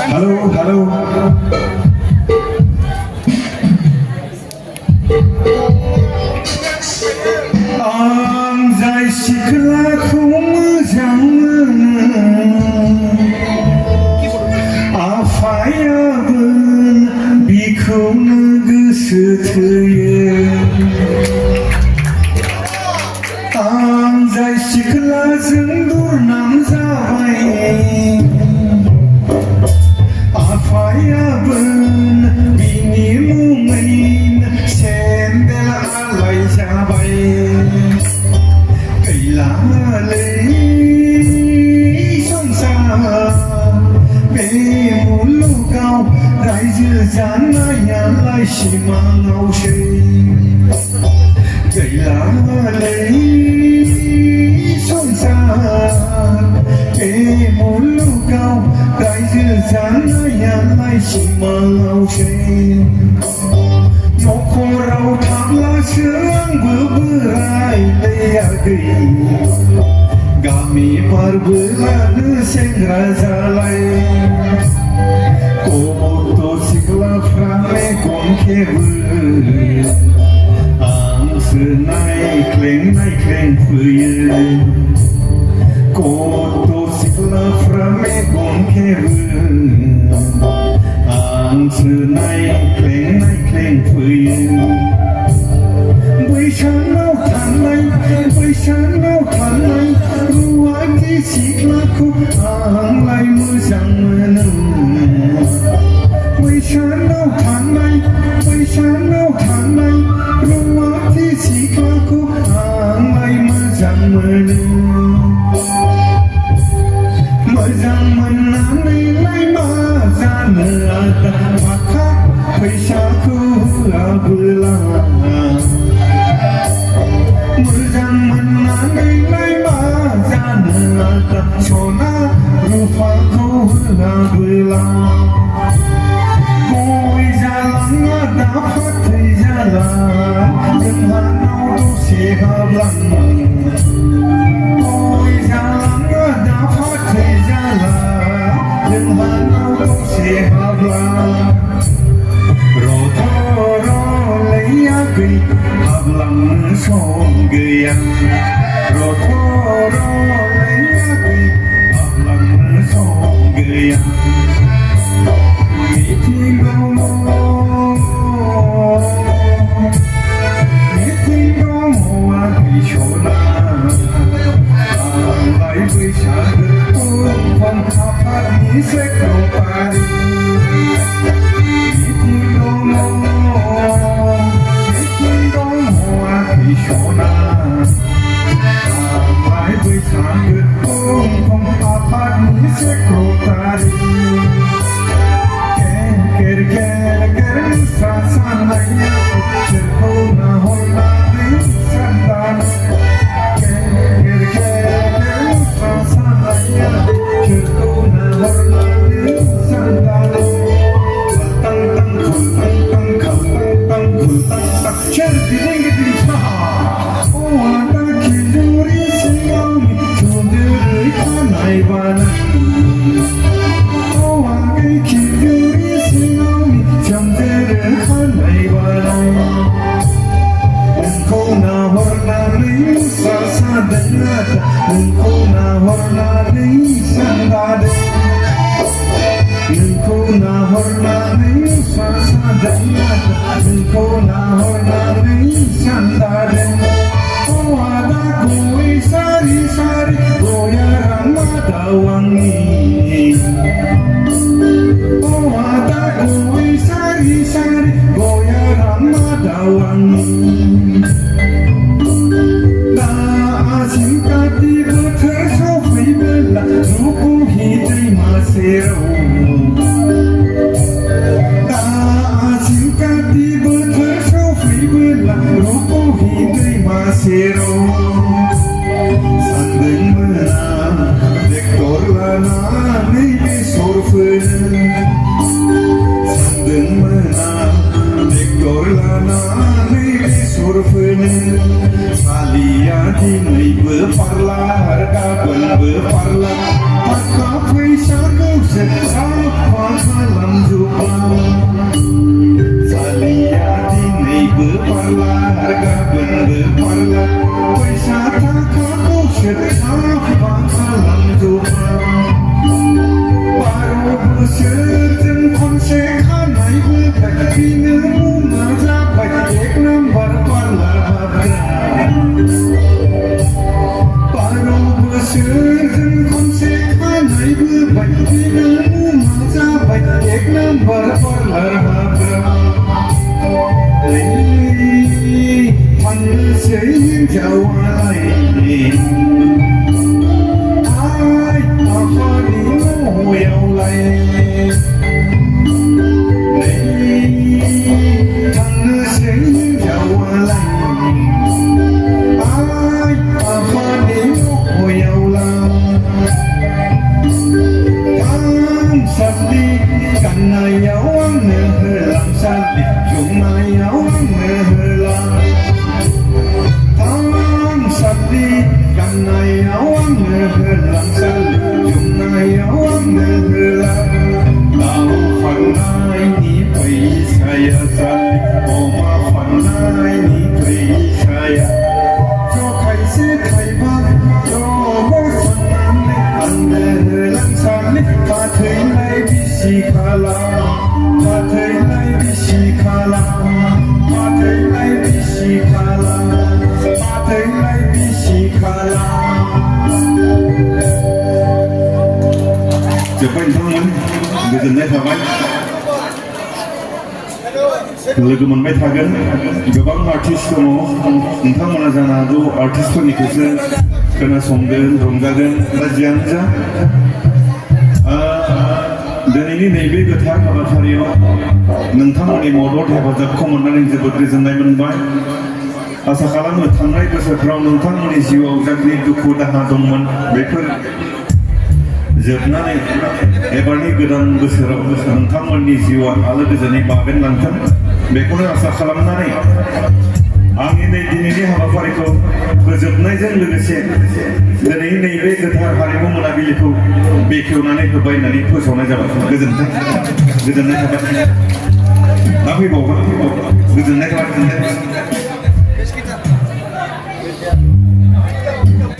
Hello, hello. Ang जाय सिख्लाखौ मोजां मोनो आफायाबो बिखौनो गोसो थोयो आं जाय सिख्लाजों दुरनाम जाबाय आफायाबो बिनि मुङैनो सेन्देल आलाय जाबाय गैलालै संसार बे मुलुगाव रायजो जानायालाय सिमाङावसै गैलालै संसार बे मुलुगाव रायजो जानायालाय सिमाङावसै न'खराव थाब्लासो आंबो बोरायलै आगै गामि बारबोलानो सेंग्रा जालाय गथ' सिख्लाफ्रा मेगन खेबो आंसो नायख्लें फैयो गथ' सिख्लाफ्रा मेगन खेबो आंसो नायख्लें फैयो बैसानाव थानाय रुवाथि सिख्लाखौ आंलाय मोजां मोनो बैसानाव थानाय रुवाथि सिख्लाखौ आंलाय मोजां मोनो मोजां मोननानैलाय मा जानो आदा माखा फैसाखौ होआबोला मोजां मोननानैलाय मा जानो आदा सना रुफाखौ होआबोला गय जालाङा दा फाथै जाला जोंहानाव दसे हाब्लां गय जालाङा दा फाथै जाला जोंहानाव दसे हाब्लां र'लै हाब्लांनो सम गैया र'लै हाब्लांनो सम गैया harga berparla, maka faisaku sesama जुबां सालिया दिनैबो पारला गाबोनबो पारला फैसा थाखाखौ सोरखा खालामजोबा बार' बोसोरजों खनसे खानायबो बिनो मुङा जाबाय एक नाम्बार पार्लार हाबग्रा बार' बोसोरजों खनसे खानायबो बिनो मुङा जाबाय एक नाम्बार पार्लार हाबग्रा फाननोसै हिन्जावालाय आइ आफानि न'यावलाय थांनोसै हिन्जावालाय आइ आफानि न'यावलाय थांसालि गाननायाव आंनो होलांसालि जुमनायाव आंनो होलां थांसालि गाननायाव आंनो होलांसालि जुमनायाव आंनो होलां दाउ फाननायनि फैसाया सालि अमा फाननायनि फैसाया जखायसे थाइबा ज'बो साननानै आंनो होलांसालि फाथैलाय बिसि खालाम फाथैलाय बिसि खालाम फाथैलाय बिसि खालाम फाथैलाय बिसि खालाम जोब्बाय नोंथांमोन गोजोननाय थाबाय लोगो मोनबाय थागोन गोबां आर्टिस्ट दङ नोंथांमोना जानो हागौ आर्टिस्टफोरनिखौसो खोनासंगोन रंजागोन बा जियानो जा दिनैनि नैबे गोथार हाबाफारियाव नोंथांमोननि मदद हेफाजाबखौ मोननानै जोबोद गोजोननाय मोनबाय आसा खालामो थांनाय बोसोरफ्राव नोंथांमोननि जिउआव जाखिनि दुखु दाहा दंमोन बेफोर जोबनानै एबारनि गोदान बोसोराव नोंथांमोननि जिउआ आलो गोजोनै बाबेनलांथों बेखौनो आसा खालामनानै आंनि दिनैनि हाबाफारिखौ फोजोबनायजों लोगोसे दिनै नैबे गोथार हारिमु मोनाबिलिखौ बेखेवनानै होबाय होननानै फोसावनाय जाबाय गोजोन्थों गोजोननाय थाबाय दा फैबावगोन गोजोननाय थाबाय